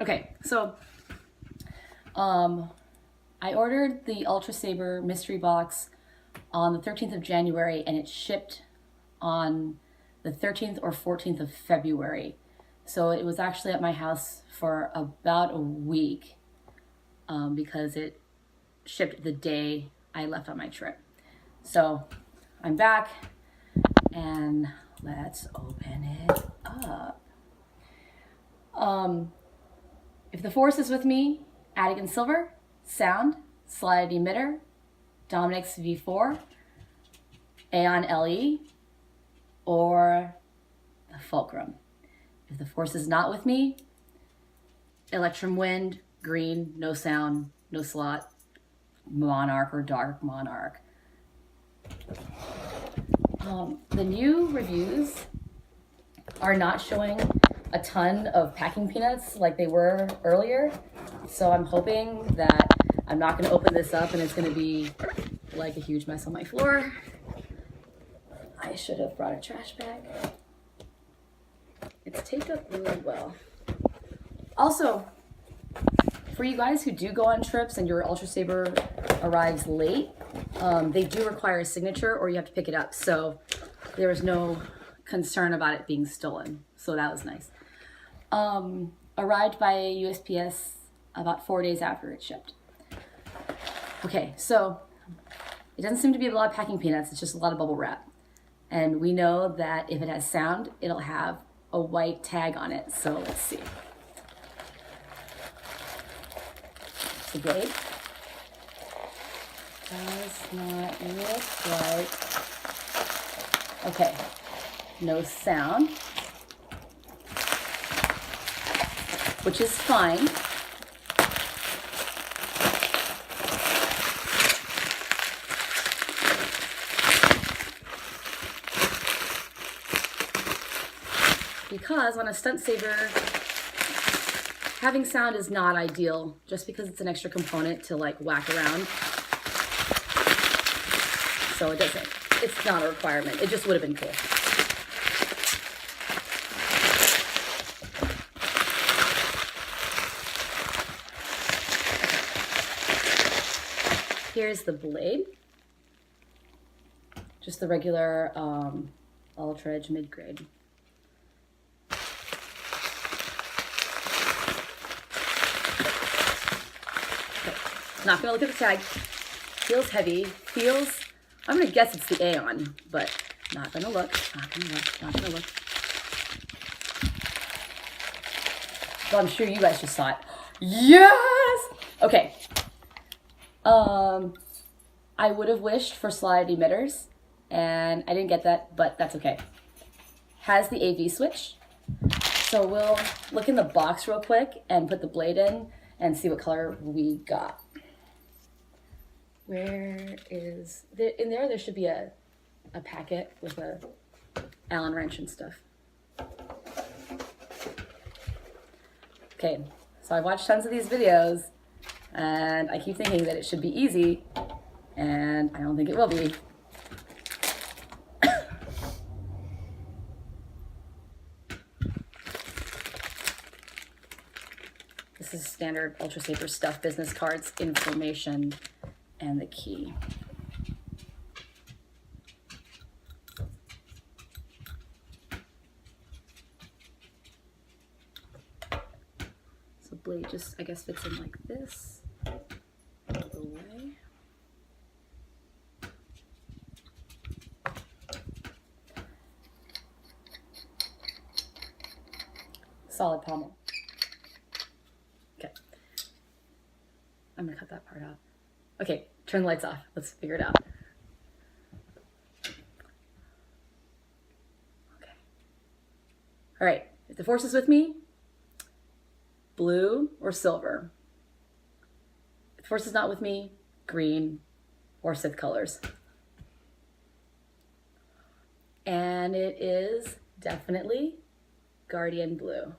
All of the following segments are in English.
Okay, so I ordered the Ultrasaber mystery box on the 13th of January and it shipped on the 13th or 14th of February. So it was actually at my house for about a week because it shipped the day I left on my trip. So I'm back and let's open it up. If the force is with me, Adigan Silver, sound, slide emitter, Dominic's V4, Aeon LE, or the Fulcrum. If the force is not with me, Electrum Wind, green, no sound, no slot, Monarch or Dark Monarch. The new reviews are not showing a ton of packing peanuts like they were earlier. So I'm hoping that I'm not going to open this up and it's going to be like a huge mess on my floor. I should have brought a trash bag. It's taped up really well. Also, for you guys who do go on trips and your Ultrasaber arrives late, they do require a signature or you have to pick it up. So there was no concern about it being stolen. So that was nice. Arrived by USPS about 4 days after it shipped. Okay, so it doesn't seem to be a lot of packing peanuts. It's just a lot of bubble wrap. And we know that if it has sound, it'll have a white tag on it. So let's see. The blade does not look like. Okay, no sound, which is fine. Because on a stunt saber, having sound is not ideal just because it's an extra component to like whack around. So it's not a requirement. It just would have been cool. Okay. Here's the blade. Just the regular Ultra Edge mid-grade. Not gonna look at the tag. Feels heavy. I'm gonna guess it's the Aeon, but not gonna look. Not gonna look. Well, I'm sure you guys just saw it. Yes! Okay. I would have wished for slide emitters, and I didn't get that, but that's okay. Has the AV switch. So we'll look in the box real quick and put the blade in and see what color we got. Where is in there? There should be a packet with a Allen wrench and stuff. Okay, so I watched tons of these videos, and I keep thinking that it should be easy, and I don't think it will be. This is standard Ultrasaber stuff, business cards, information, and the key. So blade just, I guess, fits in like this. Out of the way. Solid pommel. Okay. I'm gonna cut that part out. Okay, turn the lights off. Let's figure it out. Okay. All right, if the force is with me, blue or silver. If the force is not with me, green or Sith colors. And it is definitely Guardian Blue.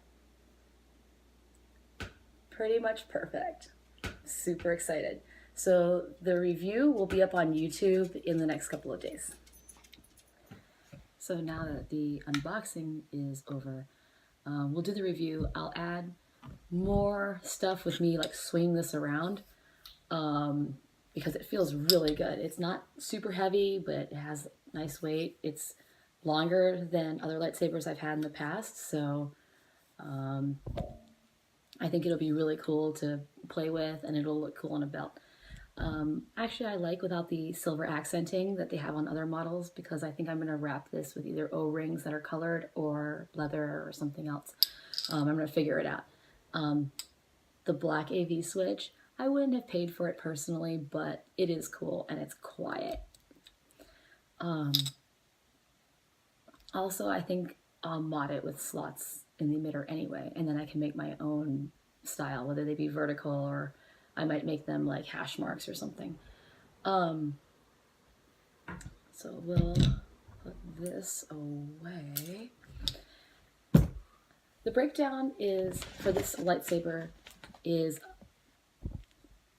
Pretty much perfect. Super excited. So the review will be up on YouTube in the next couple of days. So now that the unboxing is over, we'll do the review. I'll add more stuff with me like swinging this around because it feels really good. It's not super heavy, but it has nice weight. It's longer than other lightsabers I've had in the past, so I think it'll be really cool to play with, and it'll look cool on a belt. Actually, I like without the silver accenting that they have on other models, because I think I'm going to wrap this with either O-rings that are colored or leather or something else. I'm going to figure it out. The black AV switch, I wouldn't have paid for it personally, but it is cool and it's quiet. Also, I think I'll mod it with slots in the emitter anyway, and then I can make my own style, whether they be vertical or I might make them like hash marks or something. So we'll put this away. The breakdown is for this lightsaber is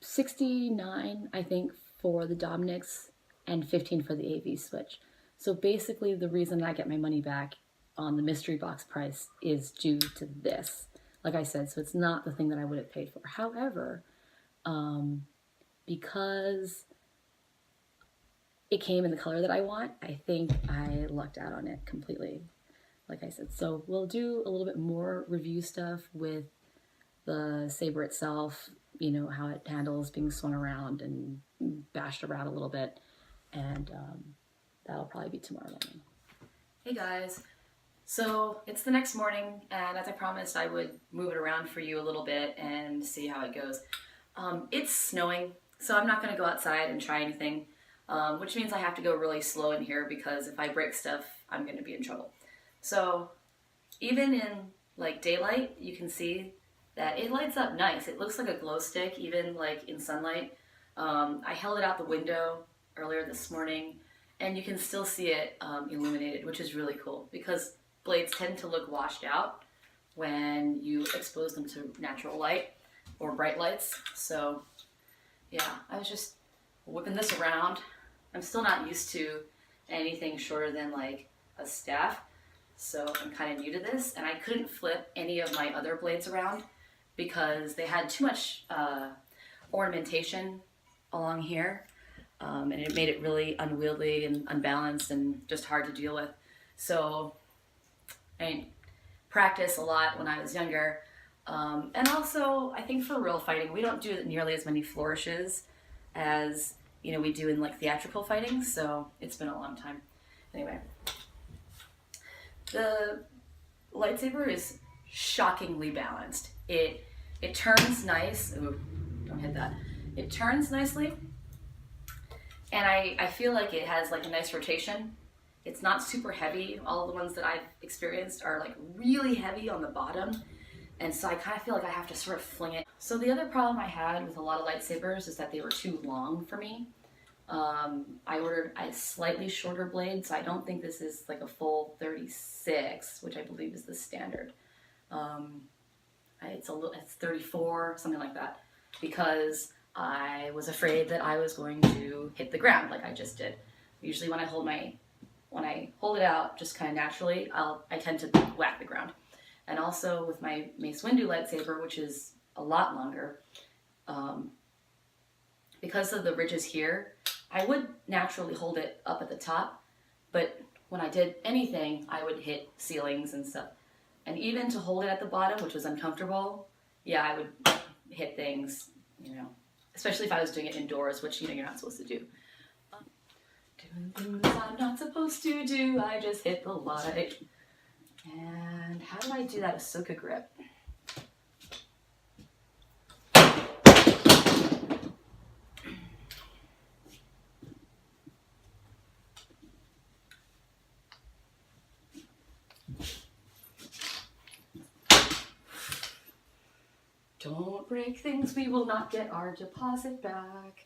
69, I think, for the Dominix and 15 for the AV switch. So basically the reason I get my money back on the mystery box price is due to this. Like I said, so it's not the thing that I would have paid for. However, because it came in the color that I want, I think I lucked out on it completely, like I said. So we'll do a little bit more review stuff with the Sabre itself, you know, how it handles being swung around and bashed around a little bit, and that'll probably be tomorrow morning. Hey guys, so it's the next morning, and as I promised, I would move it around for you a little bit and see how it goes. It's snowing, so I'm not going to go outside and try anything, which means I have to go really slow in here, because if I break stuff, I'm going to be in trouble. So even in like daylight, you can see that it lights up nice. It looks like a glow stick, even like in sunlight. I held it out the window earlier this morning, and you can still see it illuminated, which is really cool, because blades tend to look washed out when you expose them to natural light or bright lights. So yeah, I was just whipping this around. I'm still not used to anything shorter than like a staff, so I'm kind of new to this, and I couldn't flip any of my other blades around because they had too much ornamentation along here, and it made it really unwieldy and unbalanced and just hard to deal with. So I practiced a lot when I was younger, and also I think for real fighting, we don't do nearly as many flourishes as, you know, we do in like theatrical fighting, so it's been a long time. Anyway, the lightsaber is shockingly balanced. It turns nice. Ooh, don't hit that. It turns nicely, and I feel like it has like a nice rotation. It's not super heavy. All the ones that I've experienced are like really heavy on the bottom, and so I kind of feel like I have to sort of fling it. So the other problem I had with a lot of lightsabers is that they were too long for me. I ordered a slightly shorter blade, so I don't think this is like a full 36, which I believe is the standard. It's 34, something like that, because I was afraid that I was going to hit the ground like I just did. Usually when I hold it out just kind of naturally, I tend to whack the ground. And also with my Mace Windu lightsaber, which is a lot longer, because of the ridges here, I would naturally hold it up at the top, but when I did anything, I would hit ceilings and stuff. And even to hold it at the bottom, which was uncomfortable, yeah, I would hit things, you know, especially if I was doing it indoors, which, you know, you're not supposed to do. Doing things I'm not supposed to do, I just hit the light. And how do I do that Ahsoka grip? Don't break things, we will not get our deposit back.